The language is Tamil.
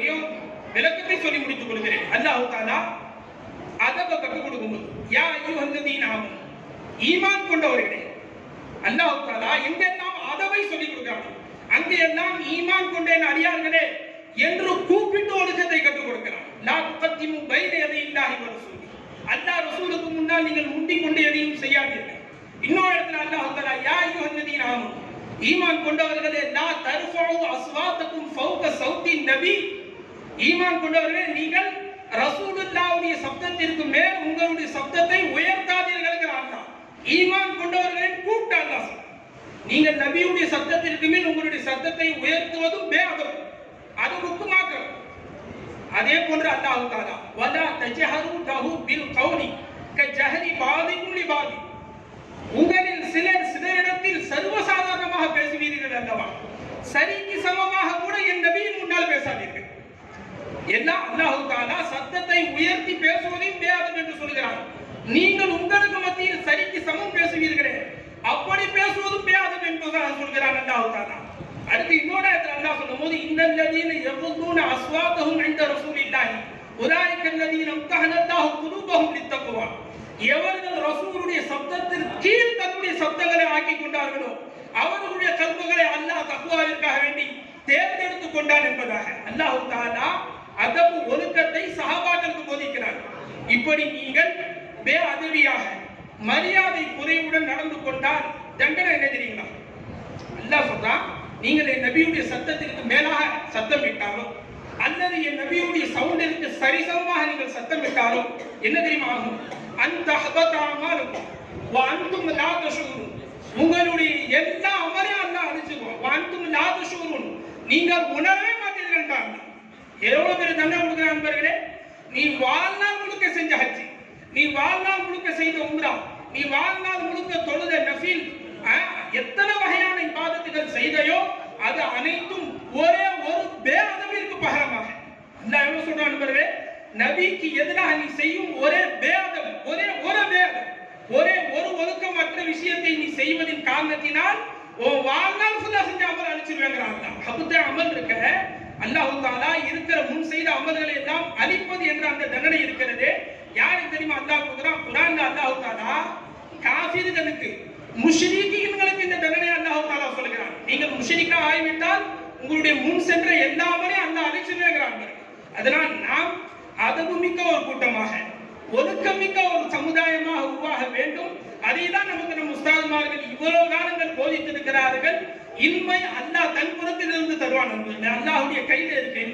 ஒரே விளக்கத்தை சொல்லி முடித்துக் கொள்கிறேன். அல்லாஹ் தஆலா அதப கற்றுக் கொடுக்கும்போது யா அய்யுஹல்லதீன ஆமனு ஈமான் கொண்டவர்களே, அல்லாஹ் தஆலா எங்கெல்லாம் அதவை சொல்லிக் கொடுக்கிறான் அங்கெல்லாம் ஈமான் கொண்ட அடியார்களே என்று கூப்பிட்டு ஒழுக்கத்தை கற்றுக் கொடுக்கிறான். லா துகத்திமு பைன யதையில்லாஹி வ ரசூலி, அல்லாஹ் ரசூலுக்கு முன்னால் நீங்கள் முந்திக் கொண்டு எதையும் செய்யாதீர்கள். இன்னொரு இடத்துல அல்லாஹ் தஆலா யா அய்யுஹல்லதீன ஆமனு ஈமான் கொண்டவர்களே லா தர்ஃபஉ அஸ்வாத்தகும் ஃபௌக ஸௌத்தின் நபி, ஈமான் கொண்டவர்களே நீங்கள் ரசூலுல்லாஹ்வுடைய சப்தத்திற்கு மேல் உங்களுடைய சப்தத்தை உயர்த்தாதீர்கள் என்கிறான். ஈமான் கொண்டவர்களின் கூட்ட அல்லாஹ் நீங்கள் நபியுடைய சப்தத்திற்கு மேல் உங்களுடைய சப்தத்தை உயர்த்துவதும் பேதம், அது முக்கியமாக்கும். அதே போன்று அல்லாஹ் தஆலா வலா தஜஹரு லஹு பில் கௌலி கஜஹரி பாதிக்கும் லிபாதி, உங்களில் சிலர் சிலரிடத்தில் சர்வசாதாரணமாக பேசுவீர்கள் அல்லவா, சரிக்கு சமமாக கூட என் நபியின் முன்னால் பேசாதீர்கள். எல்லாம் அல்லாஹ் தஆலா சத்தத்தை உயர்த்தி பேசுவதையும் பேதம் என்று சொல்கிறார். நீங்கள் உங்களுக்கு மத்தியில் சரிக்கு சமம் பேசுவீர்களே, அப்படி பேசுவதும் பேதம் என்பதாக சொல்கிறார் அல்லாஹ் தஆலா. அடுத்து இன்னொரு இடத்துல அல்லாஹ் சொல்லும்போது இன்னல்லதீன யகுதுன அஸ்வாதஹும் இன்த ரசூலில்லாஹி உலாயிக அல்லதீன இம்தஹனல்லாஹு குலூபஹும் லித்தக்வா, எவர்கள் ரசூலுடைய சப்தத்திற்கு கீழ் தன்னுடைய சப்தங்களை ஆக்கி கொண்டார்களோ அவர்களுடைய கல்புகளை அல்லாஹ் தக்வாவிற்காக வேண்டி தேர்ந்தெடுத்துக் கொண்டான் என்பதாக அல்லாஹ் தஆலா அதபு ஒழுக்கத்தை சஹாபாக்களுக்கு போதிக்கிறார். இப்படி நீங்கள் பேஅதவியாக மரியாதை குறைவுடன் நடந்து கொண்டால் தண்டனை என்ன தெரியுங்களா? அல்லாஹ் சொல்றான், நீங்கள் என் நபியுடைய சத்தத்திற்கு மேலாக சத்தம் விட்டாலோ அல்லது என் நபியுடைய சவுண்டிற்கு சரிசமமாக நீங்கள் சத்தம் விட்டாலோ என்ன தெரியுமா ஆகும்? அந்த ஹபதாமாலுக்கும் வஅன்தும் லா தஷூரூன், உங்களுடைய எல்லா அமலையும் அல்லாஹ் அழிச்சுக்குவான். வஅன்தும் லா தஷூரூன், நீங்கள் உணரவே மாட்டீர்கள் என்றான். எவ்வளவு பேர் தண்டனை கொடுக்கிற நண்பர்களே, நீ வாழ்நாள் முழுக்க செஞ்ச ஹஜ், நீ வாழ்நாள் முழுக்க செய்த உம்ரா, நீ வாழ்நாள் முழுக்க தொழுத நஃபில், எத்தனை வகையான இபாதத்துகள் செய்தையோ அது அனைத்தும் ஒரே ஒரு பேஅதவிற்கு பகரமாக அல்லாஹ் என்ன சொல்றான் நண்பர்களே, நபிக்கு எதிராக நீ செய்யும் ஒரே பேஅதம், ஒரே ஒரு ஒழுக்கமற்ற விஷயத்தை நீ செய்வதின் காரணத்தினால் உன் வாழ்நாள் ஃபுல்லா செஞ்ச அமல் அழிச்சிருவேங்கிறாங்க. ஹபுத்த அமல் இருக்க அல்லாஹ் தஆலா இருக்கிற முன் செய்த அமல்களை எல்லாம் அழிப்பது என்ற அந்த தண்டனை இருக்கிறது. யாருக்கு தெரியுமா அல்லாஹ் சொல்றான்? குர்ஆன்ல அல்லாஹ் தஆலா காஃபிர்களுக்கு முஷ்ரிக்கீன்களுக்கு இந்த தண்டனை அல்லாஹ் தஆலா சொல்கிறான். நீங்கள் முஷ்ரிக்கா ஆகிவிட்டால் உங்களுடைய முன் சென்ற எல்லாமே அல்லாஹ் அழிச்சிருவேங்கிறாங்க. அதனால் நாம் அதபுமிக்க ஒரு கூட்டமாக ஒழுக்கமிக்க ஒரு சமுதாயமாக உருவாக வேண்டும். அதை தான் நமக்கு நம் உஸ்தாதுமார்கள் இவ்வளவு காலங்கள் போதித்திருக்கிறார்கள். இன்மை அல்லாஹ் தன் புறத்திலிருந்து தருவான். அல்லாஹ்வுடைய கையில் இருக்கு.